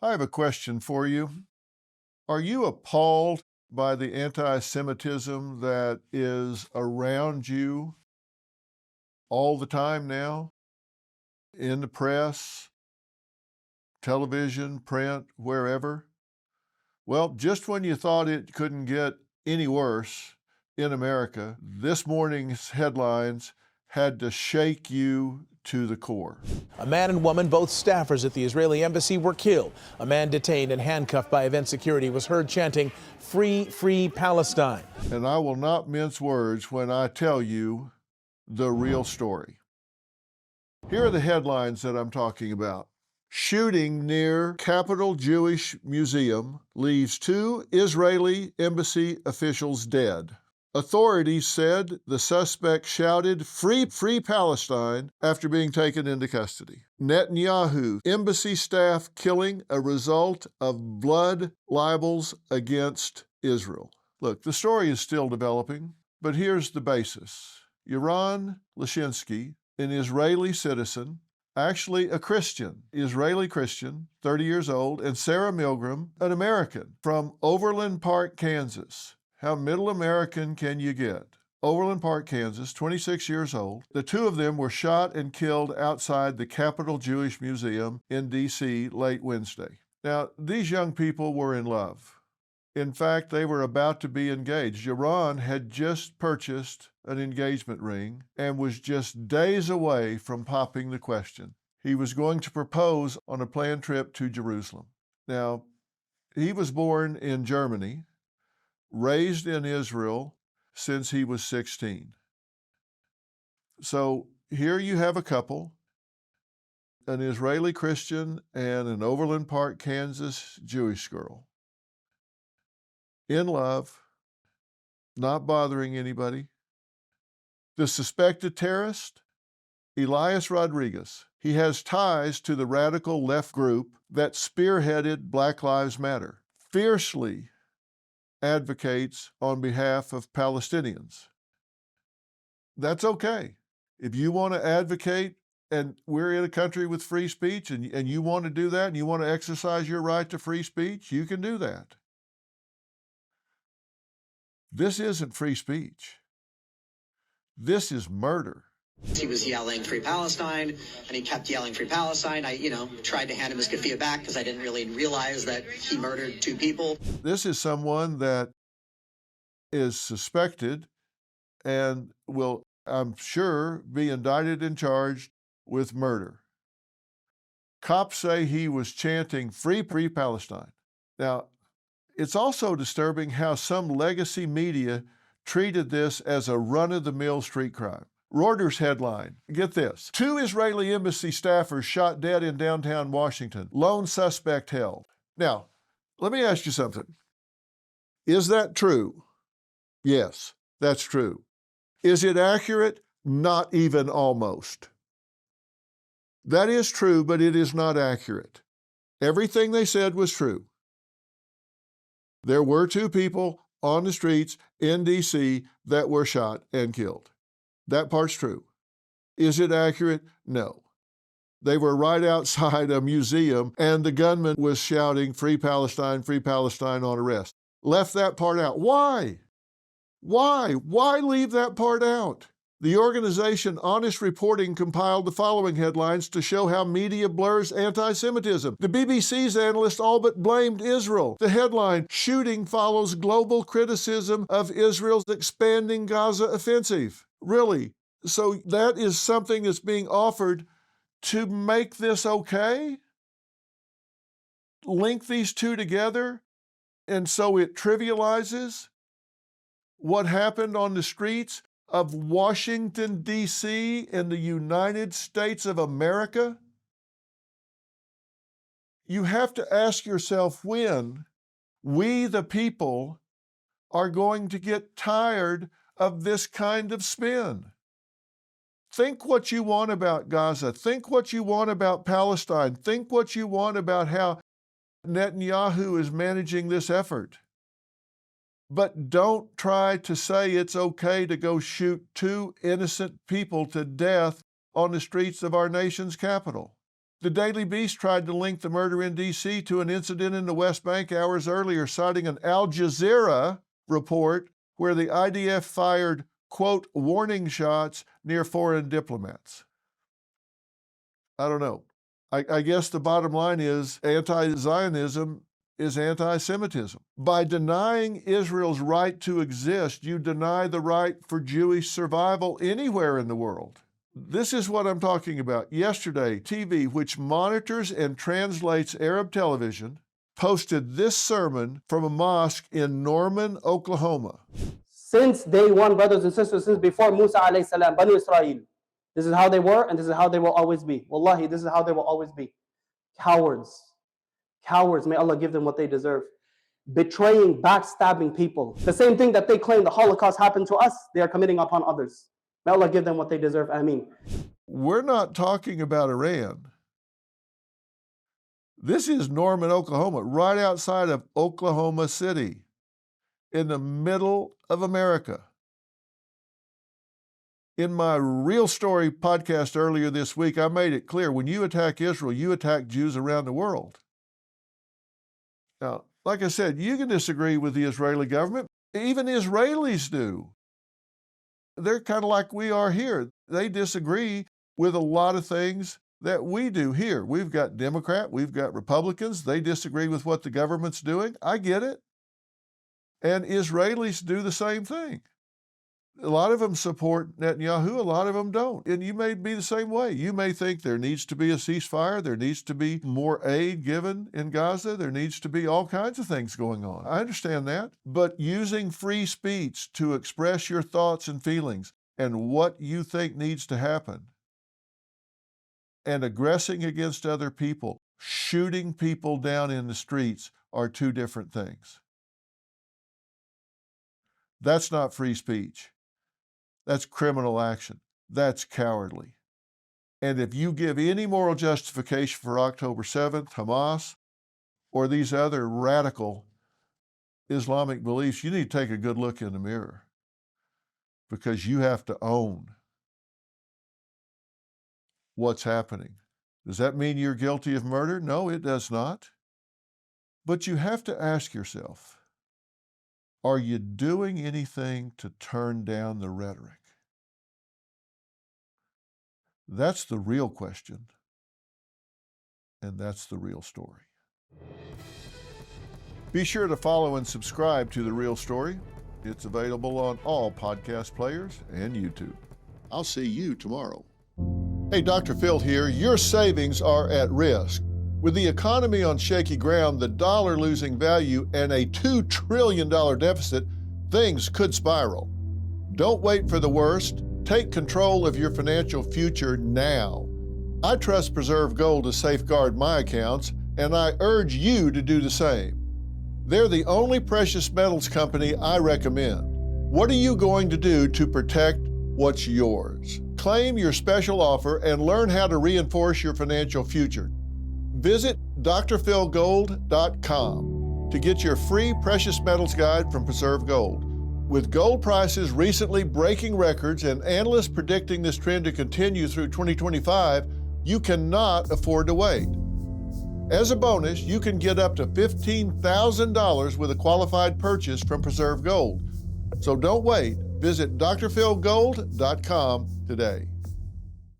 I have a question for you. Are you appalled by the anti-Semitism that is around you all the time now, in the press, television, print, wherever? Well, just when you thought it couldn't get any worse in America, this morning's headlines had to shake you to the core. A man and woman, both staffers at the Israeli embassy, were killed. A man detained and handcuffed by event security was heard chanting, "Free, free Palestine." And I will not mince words when I tell you the real story. Here are the headlines that I'm talking about. Shooting near Capital Jewish Museum leaves 2 Israeli embassy officials dead. Authorities said the suspect shouted, "Free, free Palestine," after being taken into custody. Netanyahu, embassy staff killing a result of blood libels against Israel. Look, the story is still developing, but here's the basis. Yaron Lashinsky, an Israeli citizen, actually a Christian, Israeli Christian, 30 years old, and Sarah Milgram, an American from Overland Park, Kansas. How middle American can you get? Overland Park, Kansas, 26 years old. The 2 of them were shot and killed outside the Capital Jewish Museum in D.C. late Wednesday. Now, these young people were in love. In fact, they were about to be engaged. Yaron had just purchased an engagement ring and was just days away from popping the question. He was going to propose on a planned trip to Jerusalem. Now, he was born in Germany, raised in Israel since he was 16. So here you have a couple, an Israeli Christian and an Overland Park, Kansas Jewish girl, in love, not bothering anybody. The suspected terrorist, Elias Rodriguez. He has ties to the radical left group that spearheaded Black Lives Matter, fiercely advocates on behalf of Palestinians. That's okay. If you want to advocate, and we're in a country with free speech, and you want to do that, and you want to exercise your right to free speech, you can do that. This isn't free speech. This is murder. He was yelling "Free Palestine," and he kept yelling "Free Palestine." I, tried to hand him his keffiyeh back because I didn't really realize that he murdered 2 people. This is someone that is suspected and will, I'm sure, be indicted and charged with murder. Cops say he was chanting "Free, free Palestine." Now, it's also disturbing how some legacy media treated this as a run-of-the-mill street crime. Reuters headline, get this, 2 Israeli embassy staffers shot dead in downtown Washington, lone suspect held. Now, let me ask you something. Is that true? Yes, that's true. Is it accurate? Not even almost. That is true, but it is not accurate. Everything they said was true. There were 2 people on the streets in D.C. that were shot and killed. That part's true. Is it accurate? No. They were right outside a museum, and the gunman was shouting free Palestine" on arrest. Left that part out. Why? Why? Why leave that part out? The organization Honest Reporting compiled the following headlines to show how media blurs anti-Semitism. The BBC's analyst all but blamed Israel. The headline, "Shooting follows global criticism of Israel's expanding Gaza offensive." Really? So that is something that's being offered to make this okay? Link these 2 together, and so it trivializes what happened on the streets of Washington, D.C. in the United States of America? You have to ask yourself when we, the people, are going to get tired of this kind of spin. Think what you want about Gaza. Think what you want about Palestine. Think what you want about how Netanyahu is managing this effort. But don't try to say it's okay to go shoot 2 innocent people to death on the streets of our nation's capital. The Daily Beast tried to link the murder in D.C. to an incident in the West Bank hours earlier, citing an Al Jazeera report where the IDF fired, quote, warning shots near foreign diplomats. I don't know. I guess the bottom line is anti-Zionism is anti-Semitism. By denying Israel's right to exist, you deny the right for Jewish survival anywhere in the world. This is what I'm talking about. Yesterday, TV, which monitors and translates Arab television, posted this sermon from a mosque in Norman, Oklahoma. Since day one, brothers and sisters, since before Musa alayhi salam, Banu Israel, this is how they were and this is how they will always be. Wallahi, this is how they will always be. Cowards. Cowards, may Allah give them what they deserve. Betraying, backstabbing people. The same thing that they claim the Holocaust happened to us, they are committing upon others. May Allah give them what they deserve. Ameen. We're not talking about Iran. This is Norman, Oklahoma, right outside of Oklahoma City, in the middle of America. In my Real Story podcast earlier this week, I made it clear, when you attack Israel, you attack Jews around the world. Now, like I said, you can disagree with the Israeli government. Even Israelis do. They're kind of like we are here. They disagree with a lot of things that we do here. We've got Democrat, we've got Republicans. They disagree with what the government's doing. I get it. And Israelis do the same thing. A lot of them support Netanyahu, a lot of them don't. And you may be the same way. You may think there needs to be a ceasefire, there needs to be more aid given in Gaza, there needs to be all kinds of things going on. I understand that. But using free speech to express your thoughts and feelings and what you think needs to happen, and aggressing against other people, shooting people down in the streets are two different things. That's not free speech. That's criminal action. That's cowardly. And if you give any moral justification for October 7th, Hamas, or these other radical Islamic beliefs, you need to take a good look in the mirror, because you have to own what's happening. Does that mean you're guilty of murder? No, it does not. But you have to ask yourself, are you doing anything to turn down the rhetoric? That's the real question, and that's the real story. Be sure to follow and subscribe to The Real Story. It's available on all podcast players and YouTube. I'll see you tomorrow. Hey, Dr. Phil here. Your savings are at risk. With the economy on shaky ground, the dollar losing value, and a $2 trillion deficit, things could spiral. Don't wait for the worst. Take control of your financial future now. I trust Preserve Gold to safeguard my accounts, and I urge you to do the same. They're the only precious metals company I recommend. What are you going to do to protect what's yours? Claim your special offer and learn how to reinforce your financial future. Visit drphilgold.com to get your free precious metals guide from Preserve Gold. With gold prices recently breaking records and analysts predicting this trend to continue through 2025, you cannot afford to wait. As a bonus, you can get up to $15,000 with a qualified purchase from Preserve Gold. So don't wait. Visit drphilgold.com today.